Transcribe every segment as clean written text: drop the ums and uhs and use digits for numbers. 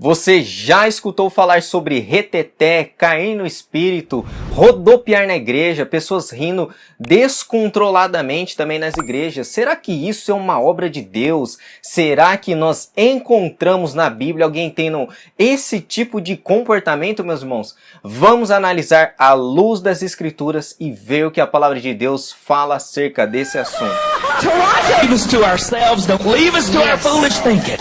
Você já escutou falar sobre reteté, cair no espírito, rodopiar na igreja, pessoas rindo descontroladamente também nas igrejas? Será que isso é uma obra de Deus? Será que nós encontramos na Bíblia alguém tendo esse tipo de comportamento, meus irmãos? Vamos analisar à luz das Escrituras e ver o que a palavra de Deus fala acerca desse assunto. Leave us to ourselves, don't leave us to our foolish thinking.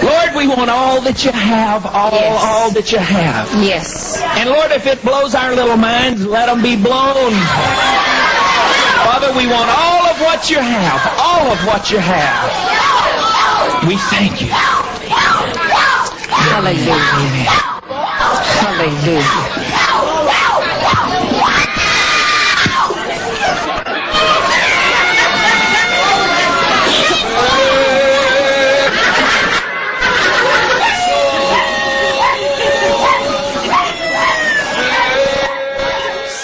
Lord, we want all that you have, all that you have. Yes. And Lord, if it blows our little minds, let them be blown. Father, we want all of what you have, all of what you have. We thank you. Hallelujah. Hallelujah.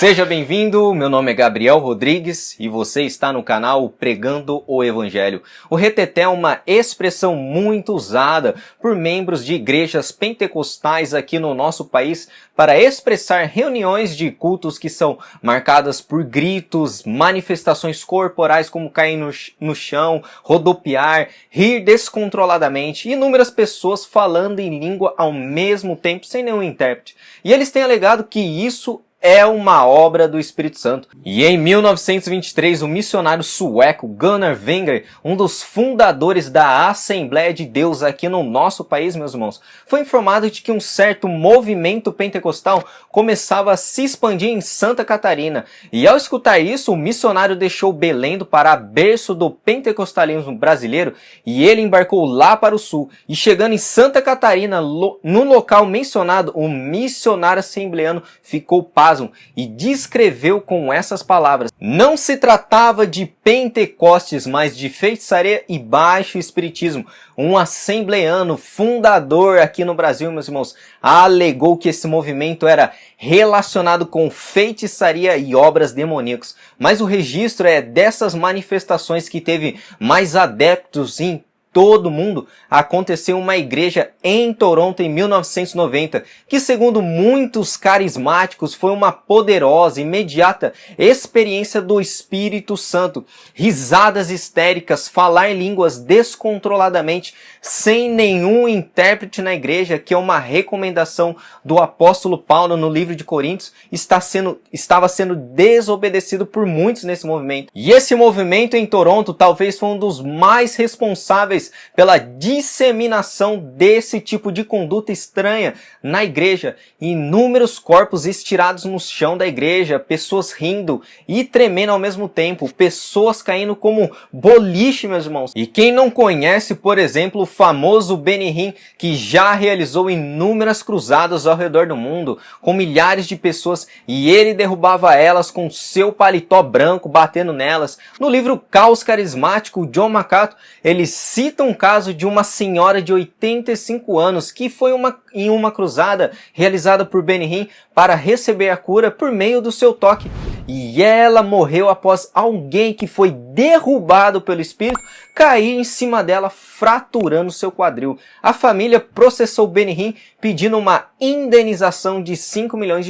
Seja bem-vindo, meu nome é Gabriel Rodrigues e você está no canal Pregando o Evangelho. O reteté é uma expressão muito usada por membros de igrejas pentecostais aqui no nosso país para expressar reuniões de cultos que são marcadas por gritos, manifestações corporais como cair no chão, rodopiar, rir descontroladamente e inúmeras pessoas falando em língua ao mesmo tempo sem nenhum intérprete. E eles têm alegado que isso é uma obra do Espírito Santo. E em 1923, o missionário sueco Gunnar Wenger, um dos fundadores da Assembleia de Deus aqui no nosso país, meus irmãos, foi informado de que um certo movimento pentecostal começava a se expandir em Santa Catarina. E ao escutar isso, o missionário deixou Belém do Pará, berço do pentecostalismo brasileiro, e ele embarcou lá para o sul. E chegando em Santa Catarina, no local mencionado, o missionário assembleano ficou pasmo e descreveu com essas palavras: não se tratava de Pentecostes, mas de feitiçaria e baixo espiritismo. Um assembleano fundador aqui no Brasil, meus irmãos, alegou que esse movimento era relacionado com feitiçaria e obras demoníacas. Mas o registro é dessas manifestações que teve mais adeptos em todo o mundo. Aconteceu uma igreja em Toronto em 1990, que segundo muitos carismáticos foi uma poderosa e imediata experiência do Espírito Santo. Risadas histéricas, falar línguas descontroladamente, sem nenhum intérprete na igreja, que é uma recomendação do apóstolo Paulo no livro de Coríntios, estava sendo desobedecido por muitos nesse movimento. E esse movimento em Toronto talvez foi um dos mais responsáveis pela disseminação desse tipo de conduta estranha na igreja. Inúmeros corpos estirados no chão da igreja, pessoas rindo e tremendo ao mesmo tempo, pessoas caindo como boliche, meus irmãos. E quem não conhece, por exemplo, o famoso Benny Hinn, que já realizou inúmeras cruzadas ao redor do mundo, com milhares de pessoas, e ele derrubava elas com seu paletó branco, batendo nelas. No livro Caos Carismático, John MacArthur, ele cita um caso de uma senhora de 85 anos que foi em uma cruzada realizada por Benny Hinn para receber a cura por meio do seu toque. E ela morreu após alguém que foi derrubado pelo Espírito cair em cima dela, fraturando seu quadril. A família processou Benny Hinn pedindo uma indenização de $5 milhões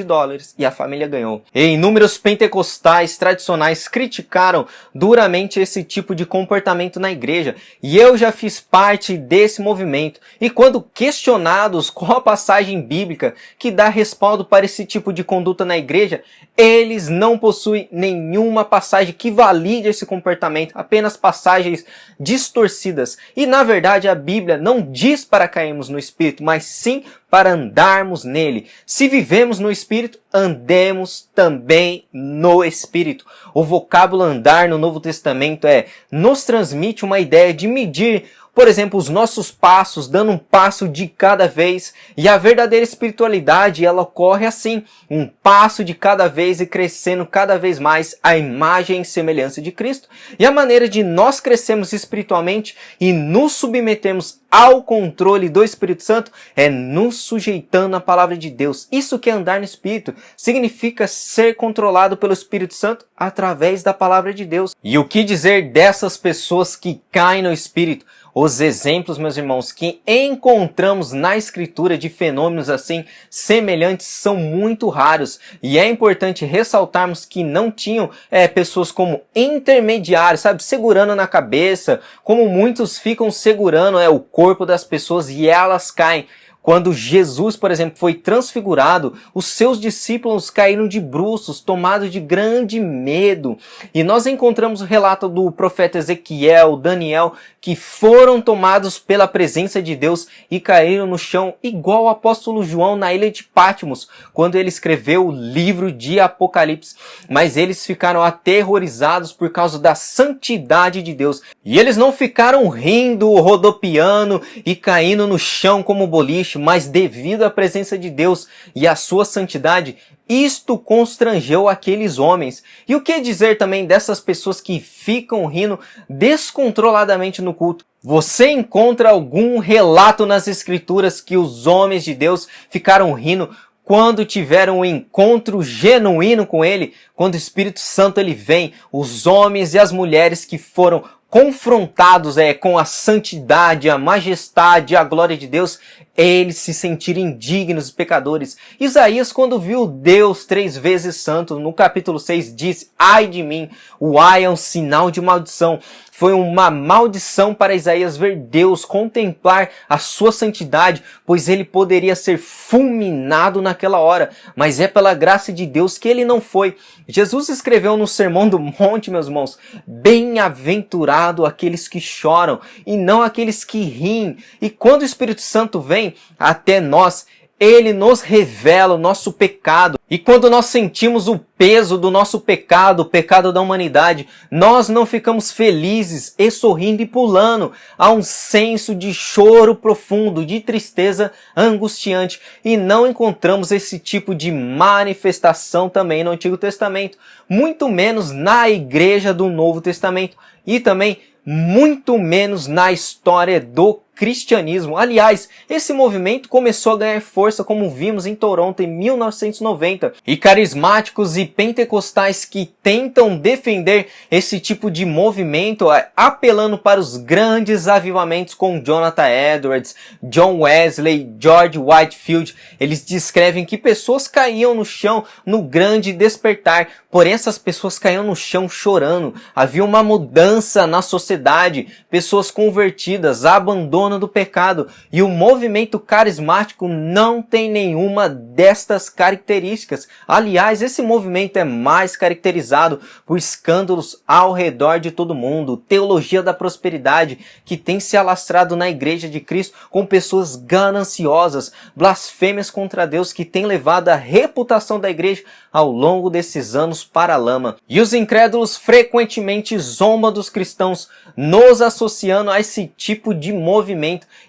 e a família ganhou. E inúmeros pentecostais tradicionais criticaram duramente esse tipo de comportamento na igreja, e eu já fiz parte desse movimento. E quando questionados qual a passagem bíblica que dá respaldo para esse tipo de conduta na igreja, eles não possuem nenhuma passagem que valide esse comportamento, apenas passagens distorcidas. E na verdade a Bíblia não diz para cairmos no Espírito, mas sim para andarmos nele. Se vivemos no Espírito, andemos também no Espírito. O vocábulo andar no Novo Testamento nos transmite uma ideia de medir, por exemplo, os nossos passos, dando um passo de cada vez. E a verdadeira espiritualidade, ela ocorre assim, um passo de cada vez e crescendo cada vez mais a imagem e semelhança de Cristo. E a maneira de nós crescermos espiritualmente e nos submetermos ao controle do Espírito Santo é nos sujeitando à palavra de Deus. Isso que é andar no Espírito significa ser controlado pelo Espírito Santo através da palavra de Deus. E o que dizer dessas pessoas que caem no Espírito? Os exemplos, meus irmãos, que encontramos na Escritura de fenômenos assim semelhantes são muito raros. E é importante ressaltarmos que não tinham pessoas como intermediários, sabe, segurando na cabeça, como muitos ficam segurando o corpo das pessoas e elas caem. Quando Jesus, por exemplo, foi transfigurado, os seus discípulos caíram de bruços, tomados de grande medo. E nós encontramos o relato do profeta Ezequiel, Daniel, que foram tomados pela presença de Deus e caíram no chão, igual o apóstolo João na ilha de Patmos, quando ele escreveu o livro de Apocalipse. Mas eles ficaram aterrorizados por causa da santidade de Deus. E eles não ficaram rindo, rodopiando e caindo no chão como boliche, mas devido à presença de Deus e à sua santidade, isto constrangeu aqueles homens. E o que dizer também dessas pessoas que ficam rindo descontroladamente no culto? Você encontra algum relato nas Escrituras que os homens de Deus ficaram rindo quando tiveram um encontro genuíno com Ele? Quando o Espírito Santo ele vem, os homens e as mulheres que foram confrontados com a santidade, a majestade, a glória de Deus, eles se sentiram indignos e pecadores. Isaías, quando viu Deus 3 vezes santo, no capítulo 6, disse: ai de mim, o ai é um sinal de maldição. Foi uma maldição para Isaías ver Deus, contemplar a sua santidade, pois ele poderia ser fulminado naquela hora. Mas é pela graça de Deus que ele não foi. Jesus escreveu no Sermão do Monte, meus irmãos: bem-aventurado aqueles que choram e não aqueles que riem. E quando o Espírito Santo vem até nós, ele nos revela o nosso pecado. E quando nós sentimos o peso do nosso pecado, o pecado da humanidade, nós não ficamos felizes e sorrindo e pulando. Há um senso de choro profundo, de tristeza angustiante. E não encontramos esse tipo de manifestação também no Antigo Testamento. Muito menos na igreja do Novo Testamento. E também muito menos na história do cristianismo. Aliás, esse movimento começou a ganhar força, como vimos em Toronto em 1990. E carismáticos e pentecostais que tentam defender esse tipo de movimento, apelando para os grandes avivamentos com Jonathan Edwards, John Wesley, George Whitefield, eles descrevem que pessoas caíam no chão no grande despertar, porém essas pessoas caíam no chão chorando. Havia uma mudança na sociedade, pessoas convertidas, abandono do pecado, e o movimento carismático não tem nenhuma destas características. Aliás, esse movimento é mais caracterizado por escândalos ao redor de todo mundo, teologia da prosperidade que tem se alastrado na igreja de Cristo, com pessoas gananciosas, blasfêmias contra Deus que tem levado a reputação da igreja ao longo desses anos para a lama. E os incrédulos frequentemente zombam dos cristãos, nos associando a esse tipo de movimento.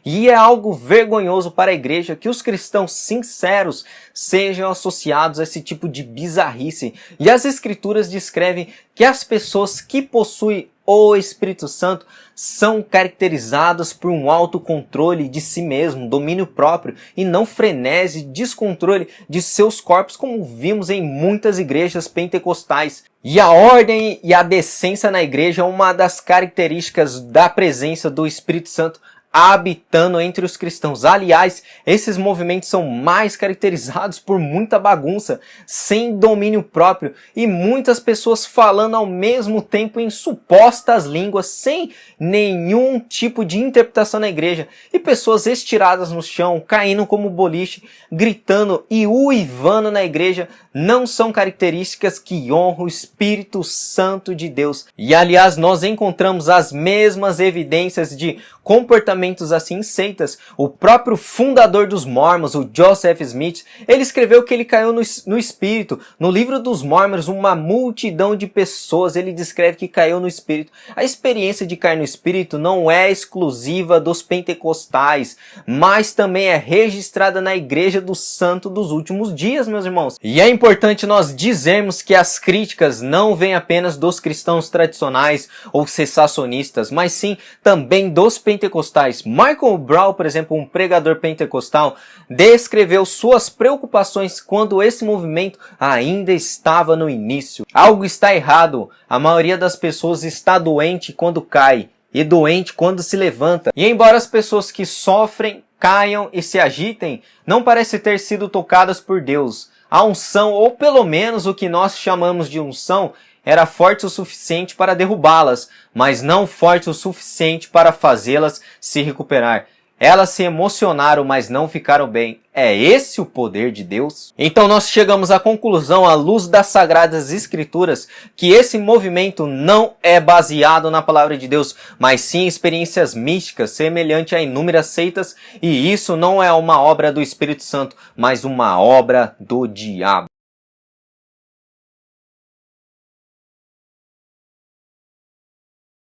E é algo vergonhoso para a igreja que os cristãos sinceros sejam associados a esse tipo de bizarrice. E as Escrituras descrevem que as pessoas que possuem o Espírito Santo são caracterizadas por um autocontrole de si mesmo, domínio próprio, e não frenesi, descontrole de seus corpos, como vimos em muitas igrejas pentecostais. E a ordem e a decência na igreja é uma das características da presença do Espírito Santo habitando entre os cristãos. Aliás, esses movimentos são mais caracterizados por muita bagunça, sem domínio próprio, e muitas pessoas falando ao mesmo tempo em supostas línguas, sem nenhum tipo de interpretação na igreja, e pessoas estiradas no chão, caindo como boliche, gritando e uivando na igreja, não são características que honram o Espírito Santo de Deus. E aliás, nós encontramos as mesmas evidências de comportamentos assim em seitas. O próprio fundador dos Mormons, o Joseph Smith, ele escreveu que ele caiu no espírito. No livro dos Mormons, uma multidão de pessoas, ele descreve que caiu no espírito. A experiência de cair no espírito não é exclusiva dos pentecostais, mas também é registrada na Igreja do Santo dos Últimos Dias, meus irmãos. E é importante nós dizermos que as críticas não vêm apenas dos cristãos tradicionais ou cessacionistas, mas sim também dos pentecostais. Michael Brown, por exemplo, um pregador pentecostal, descreveu suas preocupações quando esse movimento ainda estava no início. Algo está errado. A maioria das pessoas está doente quando cai. e doente quando se levanta. E embora as pessoas que sofrem, caiam e se agitem, não parecem ter sido tocadas por Deus. A unção, ou pelo menos o que nós chamamos de unção, era forte o suficiente para derrubá-las, mas não forte o suficiente para fazê-las se recuperar. Elas se emocionaram, mas não ficaram bem. É esse o poder de Deus? Então nós chegamos à conclusão, à luz das Sagradas Escrituras, que esse movimento não é baseado na palavra de Deus, mas sim em experiências místicas, semelhante a inúmeras seitas, e isso não é uma obra do Espírito Santo, mas uma obra do diabo.